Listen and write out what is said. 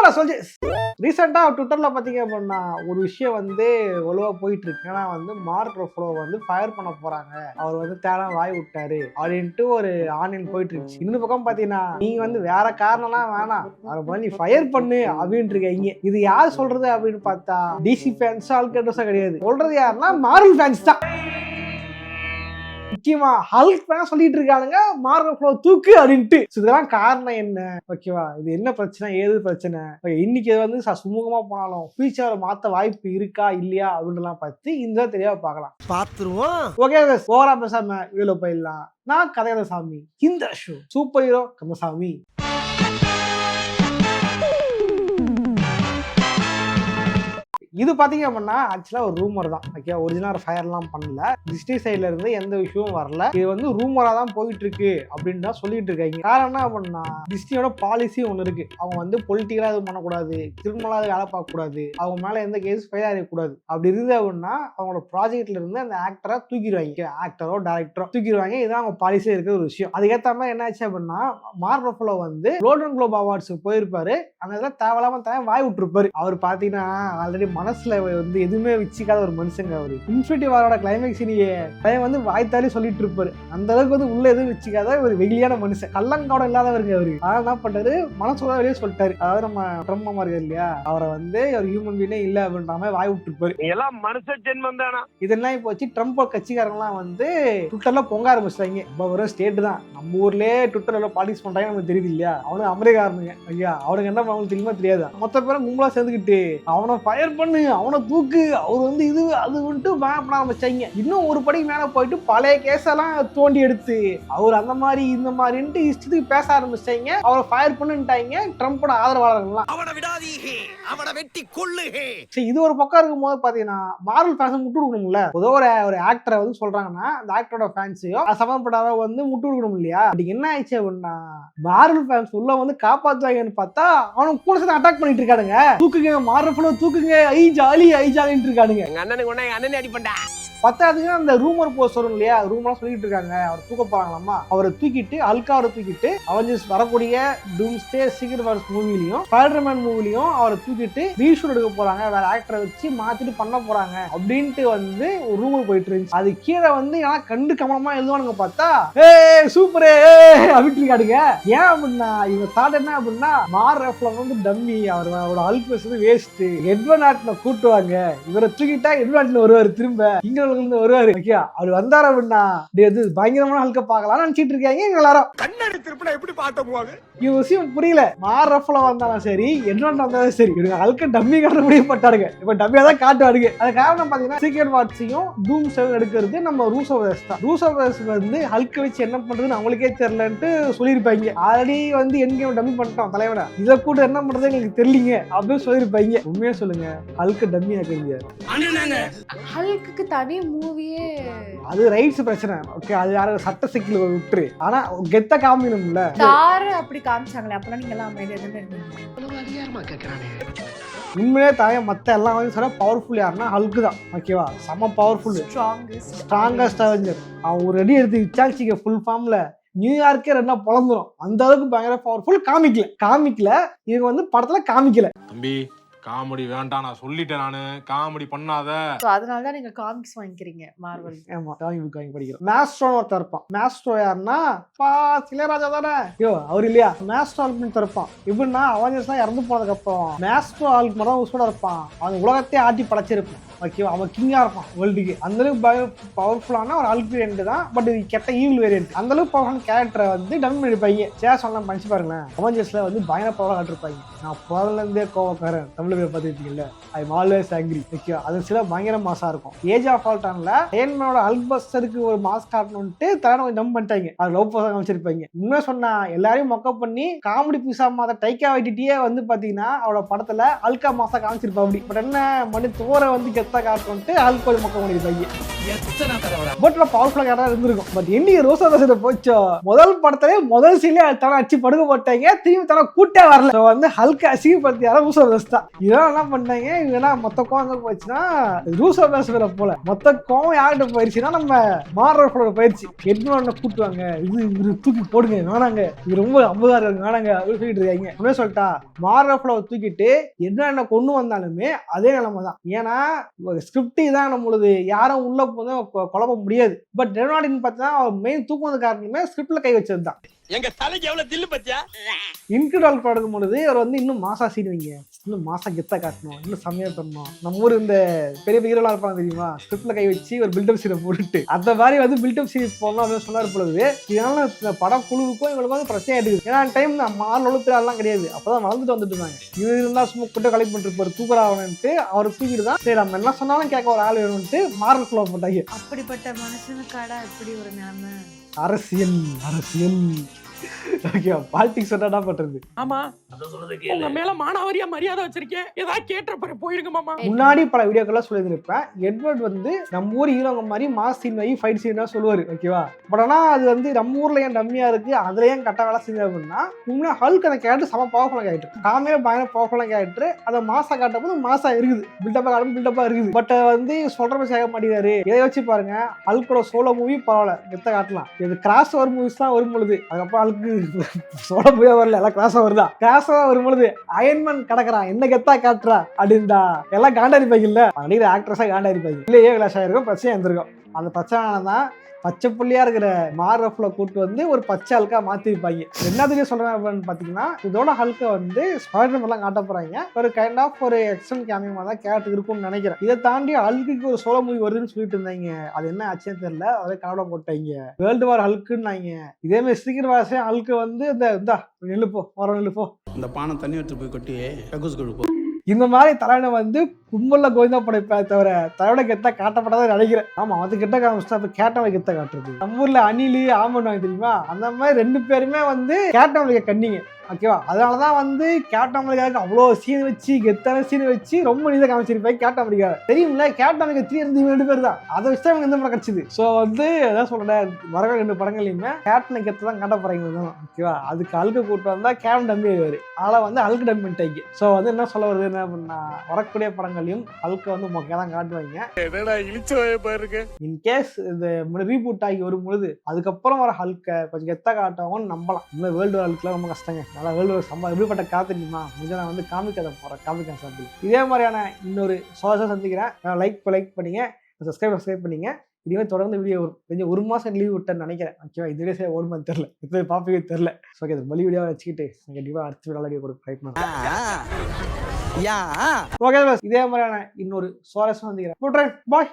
நான் சொல்லி ரீசெண்டா ட்விட்டர்ல பாத்தீங்க அப்படின்னா ஒரு விஷயம் வந்து ஒழுவா போயிட்டு இருக்கு. ஏன்னா வந்து மார்க் ரஃபலோ வந்து ஃபயர் பண்ண போறாங்க, அவர் வந்து தேடம் வாய் விட்டாரு அப்படின்ட்டு ஒரு ஆன்லைன் போயிட்டு இருந்துச்சு. இன்னொரு பக்கம் பாத்தீங்கன்னா நீங்க வந்து வேற காரணம்லாம் வேணாம், அவரை பண்ணி ஃபயர் பண்ணு அப்படின்ட்டு இருக்கீங்க. இது யார் சொல்றது அப்படின்னு பார்த்தா டிசி ஃபேன்ஸ் ஆல்கேட்டர்ஸா கிடையாது, சொல்றது யாருன்னா மார்வல் ஃபேன்ஸ் தான். முக்கியமா ஹல்க் தான் சொல்லிட்டு இருக்கானுங்க மார்க் ரஃபலோ தூக்கு அப்படின்ட்டு. இதெல்லாம் காரணம் என்ன? ஓகேவா, இது என்ன பிரச்சனை, ஏது பிரச்சனை, இன்னைக்கு வந்து சுமூகமா போனாலும் ஃபியூச்சர்ல மாத்த வாய்ப்பு இருக்கா இல்லையா அப்படின்லாம் பத்தி இந்த தெளிவா பார்க்கலாம், பார்த்துருவோம். ஓகே, ஓவரா பேசாம வீடியோல போயிடலாம். நான் கதையசாமி, இந்த ஷோ சூப்பர் ஹீரோ கந்தசாமி. இது பாத்தீங்க அப்படின்னா ஆக்சுவலா ஒரு ரூமர் தான். ஓகே, ஒரிஜினல் ஃபயர்லாம் பண்ணல, டிஸ்ட்ரி சைட்ல இருந்து எந்த விஷயமும் வரல. இது வந்து ரூமரா தான் போயிட்டு இருக்கு அப்படின்னு தான் சொல்லிட்டு இருக்காங்க. காரணம் என்ன அப்படின்னா டிஸ்னியோட பாலிசி ஒன்று இருக்கு. அவங்க வந்து பொலிட்டிக்கலா எதுவும் பண்ணக்கூடாது, திருமணா வேலை பார்க்க கூடாது, அவங்க மேல எந்த கேஸ் ஃபைல் ஆகக்கூடாது. அப்படி இருந்து அப்படின்னா அவங்களோட ப்ராஜெக்ட்ல இருந்து அந்த ஆக்டரை தூக்கிடுவாங்க, ஆக்டரோ டைரக்டரோ தூக்கிடுவாங்க. இதுதான் அவங்க பாலிசியா இருக்கிற ஒரு விஷயம். அதுக்கேற்ற மாதிரி என்ன ஆச்சு அப்படின்னா மார்க் ரஃபலோ வந்து கோல்டன் குளோப் அவார்ட்ஸுக்கு போயிருப்பாரு. அந்த இதில் தேவையில்லாம வாய் விட்டுருப்பாரு. அவர் பாத்தீங்கன்னா ஆல்ரெடி மனசுல வந்து எதுவுமே வச்சுக்காத ஒரு மனுஷங்க. அவரு இன்ஃபினிட்டி வாரோட கிளைமேக்ஸ் வந்து வாய்த்தாலே சொல்லிட்டு இருப்பாரு. அந்த அளவுக்கு வந்து உள்ள எதுவும் வச்சுக்காத ஒரு வெகுளியான மனுஷன், கள்ளங்கோடம் இல்லாதவருங்க அவரு. ஆனா என்ன பண்றாரு, மனசோட வெளியே சொல்லிட்டாரு. அதாவது நம்ம ட்ரம்ப் மாதிரி இல்லையா, அவரை வந்து ஒரு ஹியூமன் பீனே இல்ல அப்படின்ற மாதிரி வாய் விட்டுருப்பாரு. எல்லாம் மனுஷ ஜென்மம் தானா. இதெல்லாம் இப்போ வச்சு ட்ரம்ப் கட்சிக்காரங்கலாம் வந்து ட்விட்டர்ல பொங்க ஆரம்பிச்சிட்டாங்க. இப்போ ஒரு ஸ்டேட் தான், நம்ம ஊர்லயே ட்விட்டர்ல பாலிடிக்ஸ் பண்றாங்க, நமக்கு தெரியுது இல்லையா. அவனுக்கு அமெரிக்காரனுங்க ஐயா, அவனுக்கு என்ன அவனுக்கு தெரியுமா தெரியாது. மொத்த பேரும் கும்பலா சேர்ந்துக்கிட்டு அவனை ஃபயர் பண்ணு, அவனை தூக்கு, அவர் வந்து இது அது வந்துட்டு பண்ண ஆரம்பிச்சாங்க. இன்னும் ஒரு படி மேல போயிட்டு பழைய கேஸெல்லாம் தோண்டி எடுத்து அவர் அந்த மாதிரி இந்த மாதிரின்ட்டு இஷ்டத்துக்கு பேச ஆரம்பிச்சாங்க. அவரை ஃபயர் பண்ணுட்டாங்க ட்ரம்போட ஆதரவாளர்கள்லாம். அவனை விடாதீங்க, அவனை வெட்டி கொல்லுங்க. சரி, இது ஒரு பக்கம் இருக்கும்போது பாத்தீங்கன்னா மார்வல் ஃபேன்ஸ் முட்டு கொடுக்கணும்ல. ஒரு ஆக்டரை வந்து சொல்றாங்கன்னா அந்த ஆக்டரோட ஃபேன்ஸையோ சம்பந்தப்பட்டாரோ வந்து முட்டு கொடுக்கணும் இல்லையா. அப்படி என்ன ஆயிடுச்சு அப்படின்னா மார்வல் ஃபேன்ஸ் உள்ள வந்து காப்பாத்துவாங்கன்னு பார்த்தா அவனுக்கு கூட சேர்ந்து அட்டாக் பண்ணிட்டு இருக்கானுங்க. தூக்குங்க மார்வல் ரஃபலோ தூக்குங்க, ஐ ஜாலி இருக்கானுங்க. எங்க அண்ணனுக்கு அடிப்பண்டா பத்தாதுக்கு அந்த ரூமர் போஸ்ட் வரும் இல்லையா, ரூமரா சொல்லிட்டு இருக்காங்க அவர் தூக்க போறாங்களாமா. அவரை தூக்கிட்டு அவரை தூக்கிட்டு அவெஞ்சர்ஸ் வரக்கூடிய டூம்ஸ்டே சீக்ரெட் வார்ஸ் மூவிலையும் ஸ்பைடர்மேன் மூவிலையும் அவரை தூக்கிட்டு ரீஷூட் எடுக்க போறாங்க, வேற ஆக்டரை வச்சு மாத்திட்டு பண்ண போறாங்க அப்படின்ட்டு வந்து ஒரு ரூமர் போயிட்டு இருந்துச்சு. அது கீழே வந்து ஏன்னா கண்டு கமலமா எழுதுவானுங்க, பார்த்தா சூப்பரே அப்படின்னு இருக்காடுங்க. ஏன் அப்படின்னா இவங்க தாட் என்ன அப்படின்னா மார்க் ரஃபலோ வந்து டம்மி, அவரோட ஹல்க் வந்து வேஸ்ட், எட்வர்ட் நாட்ல கூட்டுவாங்க, இவரை தூக்கிட்டா எட்வர்ட் நாட்ல வருவாரு, திரும்ப இங்க வருவாரு. அவர் வந்தாரு அப்படின்னா பயங்கரமான ஹல்க பார்க்கலாம் நினைச்சிட்டு இருக்காங்க எல்லாரும். கண்ணாடி திருப்பினா எப்படி பார்த்த போவாங்க, இது விஷயம் புரியல. மார்க் ரஃபலோ வந்தாலும் சரி, எட்வர்ட் வந்தாலும் சரி, இவங்க ஹல்க டம்மி காட்ட முடியப்பட்டாருங்க. இப்ப டம்மியா தான் காட்டுவாருங்க. அது காரணம் பாத்தீங்கன்னா சீக்ரெட் வார்ஸையும் டூம் செவன் எடுக்கிறது நம்ம ரூசோ பிரதர்ஸ் தான். ரூசோ பிரதர்ஸ் வந்து ஹல்க வச்சு என்ன பண்றதுன்னு அவங்களுக்கே தெரியலன்ட்டு சொல்லியிருப்பாங்க. ஆல்ரெடி வந்து எங்க டம்மி பண்ணிட்டோம் தலைவனை, இதை கூட என்ன பண்றது எங்களுக்கு தெரியலீங்க அப்படின்னு சொல்லியிருப்பாங்க. உண்மையா சொல்லுங்க, ஹல்க டம்மி ஆக்குறீங்க. ஹல்க்கு தனி மூவியே அது ரைட்ஸ் பிரச்சனை. ஓகே, அது யாரும் சட்ட சிக்கல் விட்டுரு, ஆனா கெத்த காமிக்கணும்ல. தார அப்படி காமிச்சாங்களே, அப்பலாம் நீங்க எல்லாம் அமைதியா தானே இருந்தீங்க. அதிகாரமா கேக்குறானே. உண்மையிலே தாய மத்த எல்லாம் வந்து சொல்ல பவர்ஃபுல் யாருன்னா ஹல்க் தான். ஓகேவா, செம பவர்ஃபுல், ஸ்ட்ராங்கஸ்ட் அவெஞ்சர். அவன் ஒரு ரெடி எடுத்து விசாரிச்சிக்க ஃபுல் ஃபார்ம்ல நியூயார்க்கே ரெண்டா பொழந்துரும். அந்த அளவுக்கு பயங்கர பவர்ஃபுல். காமிக்கல இவங்க வந்து படத்துல காமிக்கல. தம்பி காமெடி வேண்டாம், நான் சொல்லிட்டேன், நானு காமெடி பண்ணாத. அதனால தான் நீங்க காமிக்ஸ் வாங்கிக்கிறீங்க மார்வல். ஆமா, காமிக் புக் வாங்கி படிக்கிறோம். மேஸ்ட்ரோ ஒருத்தர் இருப்பான். மேஸ்ட்ரோ யாருன்னா இளையராஜா தானே. ஐயோ அவர் இல்லையா, மேஸ்ட்ரோ ஆல்க் இருப்பான். இப்படின்னா அவெஞ்சர்ஸ் இறந்து போனதுக்கு அப்புறம் மேஸ்ட்ரோ ஆல்க் மட்டும் உசுட இருப்பான். அவன் உலகத்தையே ஆட்டி படைச்சிருப்பான். ஓகேவா, அவன் கிங்கா இருப்பான் வேர்ல்டுக்கு. அந்த அளவுக்கு பவர்ஃபுல்லான ஒரு ஹல்க் வேரியன்ட் தான். பட் இது கெட்ட ஈவில் வேரியன்ட். அந்த அளவுக்கு பவர்ஃபுல்லான கேரக்டரை வந்து டம்மி பண்ணிருப்பாங்க. சேசன்லாம் படிச்சு பாருங்களேன், அவெஞ்சர்ஸ்ல வந்து பயங்கர பவரா காட்டிருப்பாங்க. நான் முதல்ல இருந்தே கோவக்காரன், தமிழ் பேர் பார்த்துருக்கீங்கல்ல, I am always angry. Okay, அது சில பயங்கர மாசா இருக்கும். ஏஜ் ஆஃப் ஆல்ட்ரான்ல அயன்மேனோட ஹல்க் பஸ்டருக்கு ஒரு மாஸ் காட்டணும்ட்டு தரணும் கொஞ்சம் டம்ப் பண்ணிட்டாங்க. அது லவ் பசங்க வச்சிருப்பாங்க. உண்மையா சொன்னா எல்லாரையும் மொக்க பண்ணி காமெடி பீஸா மாத டைக்கா வைட்டியே வந்து பாத்தீங்கன்னா அவளோட படத்துல ஹல்கா மாசா காமிச்சிருப்பா. அப்படி பட் என்ன மணி தோரை வந்து கெத்த காட்டுன்ட்டு ஹல்க் ஒரு மொக்க பண்ணிருப்பாங்க. பட்ல பவர்ஃபுல்லா கேரக்டரா இருந்திருக்கும். பட் என்னைக்கு ரோசா ரசத்தை போச்சோ, முதல் படத்திலே முதல் சீன்ல தன அடிச்சு படுக்க போட்டாங்க. திரும்பி தன கூட்டே வரல. வந்து ஹல்க் அசிங்கப்படுத்தியார ரோசா ரஸ் தான். இதெல்லாம் என்ன பண்ணாங்க இவங்க மொத்த கோவம் எங்க போச்சுன்னா ரூசா பேசுகிற போல மொத்த கோவம் யார்கிட்ட போயிடுச்சுன்னா நம்ம மார்வல் போயிடுச்சு. எட்மோனை கூட்டுவாங்க, இது தூக்கி போடுங்க வேணாங்க, இது ரொம்ப அம்பதாரம் வேணாங்க அப்படின்னு சொல்லிட்டு இருக்காங்க. உடனே சொல்லிட்டா மார்வல் தூக்கிட்டு என்ன கொண்டு வந்தாலுமே அதே நிலைமை தான். ஏன்னா ஸ்கிரிப்ட் தான் நம்மளுது, யாரும் உள்ள போது குழப்ப முடியாது. பட் ரெனால்டின்னு பார்த்தா அவர் மெயின் தூக்குனது காரணமே ஸ்கிரிப்ட்ல கை வச்சது தான். எங்க தலைக்கு எவ்வளவு தில்லு பத்தியா? இன்க்ரெடிபிள் படம் பொழுது அவர் வந்து இன்னும் மாசா சீடுவீங்க, இன்னும் மாசா கெத்தா காட்டணும், இன்னும் செம்மையா பண்ணணும். நம்ம ஊர் இந்த பெரிய பெரிய ஹீரோலாம் இருப்பாங்க தெரியுமா, ஸ்கிரிப்ட்ல கை வச்சு ஒரு பில்டப் சீனை போட்டுட்டு அந்த மாதிரி வந்து பில்டப் சீன் போடணும் அப்படின்னு சொன்னார் பொழுது. இதனால இந்த படம் குழுவுக்கும் இவங்களுக்கு வந்து பிரச்சனை ஆயிடுது. ஏன்னா டைம் மாறு ஒழுப்பிலாம் கிடையாது, அப்பதான் வளர்ந்துட்டு வந்துட்டு இருந்தாங்க. இவர் இருந்தா சும்மா கூட்ட கலெக்ட் பண்ணிட்டு இருப்பாரு, தூக்குறாவன்ட்டு அவர் தூக்கிட்டு தான் சரி நம்ம என்ன சொன்னாலும் கேட்க ஒரு ஆள் வேணும்ட்டு மார்வல் போட்டாங்க. அப்படிப்பட்ட மனுஷனுக்காடா இப்படி ஒரு நிலைமை? அரசியல் அரசியல் ஓகே, பாலிடிக்ஸ் என்ன பண்றது? ஆமா, உங்க மேல மானாவாரியா மரியாதை வச்சிருக்கேன், ஏதாவது கேட்ட போயிருங்க மாமா. முன்னாடி பல வீடியோக்கெல்லாம் சொல்லியிருப்பேன், எட்வர்ட் வந்து நம்ம ஊர் ஹீரோங்க மாதிரி மாஸ் சீன் வை ஃபைட் சீன் தான் சொல்லுவாரு, ஓகேவா? பட் ஆனால் அது வந்து நம்ம ஊர்ல ஏன் டம்மியா இருக்கு, அதுல ஏன் கட்ட வேலை செஞ்சு அப்படின்னா உண்மையா ஹல்க் அந்த கேரக்டர் செம பவர்ஃபுல்லாக கேரக்டர், காமே பயங்கர பவர்ஃபுல்லாக கேரக்டர். அதை மாசா காட்டும் போது மாசா இருக்குது, பில்டப்பா காட்டும் பில்டப்பா இருக்குது. பட் வந்து சொல்ற மாதிரி செய்ய மாட்டேங்கிறாரு. இதை வச்சு பாருங்க, ஹல்கோட சோலோ மூவி பரவாயில்ல, கெத்த காட்டலாம். இது கிராஸ் ஓவர் மூவிஸ் தான் வரும் பொழுது, அதுக்கப்புறம் சோழ மூவியா வரல, எல்லாம் கிராஸ் ஓவர் தான். கிராஸ் ஓவர் வரும்பொழுது அயன்மேன் கிடக்குறான், என்ன கெத்தா காட்டுறா அப்படின்டா எல்லாம் காண்டாடிப்பாங்க. இல்ல அன்னைக்கு ஆக்ட்ரஸா காண்டாடிப்பாங்க, இல்லையே கிளாஸ் ஆயிருக்கும், பிரச்சனை இருந்திருக்கும். அந்த பிரச்சனை தான் பச்சை புள்ளியா இருக்கிற மார்வல்ல கூட்டு வந்து ஒரு பச்சை ஹல்கா மாத்திருப்பாங்க. என்னதுக்கு சொல்றேன் அப்படின்னு பாத்தீங்கன்னா, இதோட ஹல்கை வந்து ஸ்பைடர் எல்லாம் காட்ட போறாங்க. ஒரு கைண்ட் ஆஃப் ஒரு எக்ஸ்டன் கேமியமா தான் கேரக்டர் இருக்கும்னு நினைக்கிறேன். இதை தாண்டி ஹல்குக்கு ஒரு சோலோ மூவி வருதுன்னு சொல்லிட்டு இருந்தாங்க, அது என்ன ஆச்சுன்னு தெரியல, அதே கனடா போட்டாங்க வேர்ல்டு வார் ஹல்குன்னாங்க. இதே மாதிரி சீக்கிரம் வாசம் ஹல்கு வந்து இந்த நெல்லுப்போ வர நெல்லுப்போ இந்த பானை தண்ணி எடுத்து போய் கொட்டி கக்கூஸ் கொடுப்போம். இந்த மாதிரி தலைவனை வந்து கும்பல்ல கோவிந்தா படைப்பா தவிர தலைவனை கெத்தா காட்டப்படாதான் நினைக்கிறேன். ஆமா, அது கெட்ட காமிச்சா இப்ப கேட்டவனை கெத்த காட்டுறது. நம்ம ஊர்ல அணிலு ஆமன் தெரியுமா, அந்த மாதிரி ரெண்டு பேருமே வந்து கேட்டவனுக்கு கண்ணிங்க, ஓகேவா? அதனாலதான் வந்து கேப்டன் அமெரிக்காவுக்கு அவ்வளோ சீன் வச்சு கெத்தான சீன் வச்சு ரொம்ப நீதான் காமிச்சிருப்பாங்க கேப்டன் அமெரிக்கா. தெரியும்ல, கேப்டன் அமெரிக்கா 3 இருந்து 2 பேர் தான், அதை வச்சு தான் இந்த படம் கிடைச்சது. ஸோ வந்து அதான் சொல்றேன், வரவே 2 படங்களையுமே கேப்டன் கெத்து தான் காட்ட போறாங்க, ஓகேவா? அதுக்கு அழுக்கு கூட்டு வந்தா கேப்டன் டம்பி ஆயிடுவாரு, ஆனா வந்து அழுக்கு டம்பி பண்ணிட்டாங்க. ஸோ வந்து என்ன சொல்ல வருது என்ன பண்ணா, வரக்கூடிய படங்களையும் அழுக்க வந்து மொக்கையா தான் காட்டுவாங்க. இன்கேஸ் இந்த ரீபூட் ஆகி வரும் பொழுது அதுக்கப்புறம் வர ஹல்கை கொஞ்சம் கெத்தா காட்டுவாங்கன்னு நம்பலாம். இந்த வேர்ல்டு வார் ஹல்க்லாம் ரொம்ப கஷ்டங்க. நல்லா வேர்ல்டு வார் சம்பா எப்படிப்பட்ட காத்துமா முடிஞ்சா நான் வந்து காமிக்கதை போறேன், காமிக்க சாப்பிடு. இதே மாதிரியான இன்னொரு சோழ சந்திக்கிறேன். லைக் பண்ணிங்க, சப்ஸ்கிரைப் பண்ணிங்க. இதுவே தொடர்ந்து வீடியோ கொஞ்சம் 1 மாசம் லீவ் விட்டேன்னு நினைக்கிறேன், ஓகேவா? இதுவே சரி ஓடுமான்னு தெரியல, இது பாப்பே தெரியல. ஓகே, பலி வீடியோ வச்சுக்கிட்டு கண்டிப்பா அடுத்த வீடியோ கொடுக்க ட்ரை பண்ணுறேன். ஓகே, இதே மாதிரியான இன்னொரு சுவாரஸ்யம் வந்துக்கிறேன். பாய்.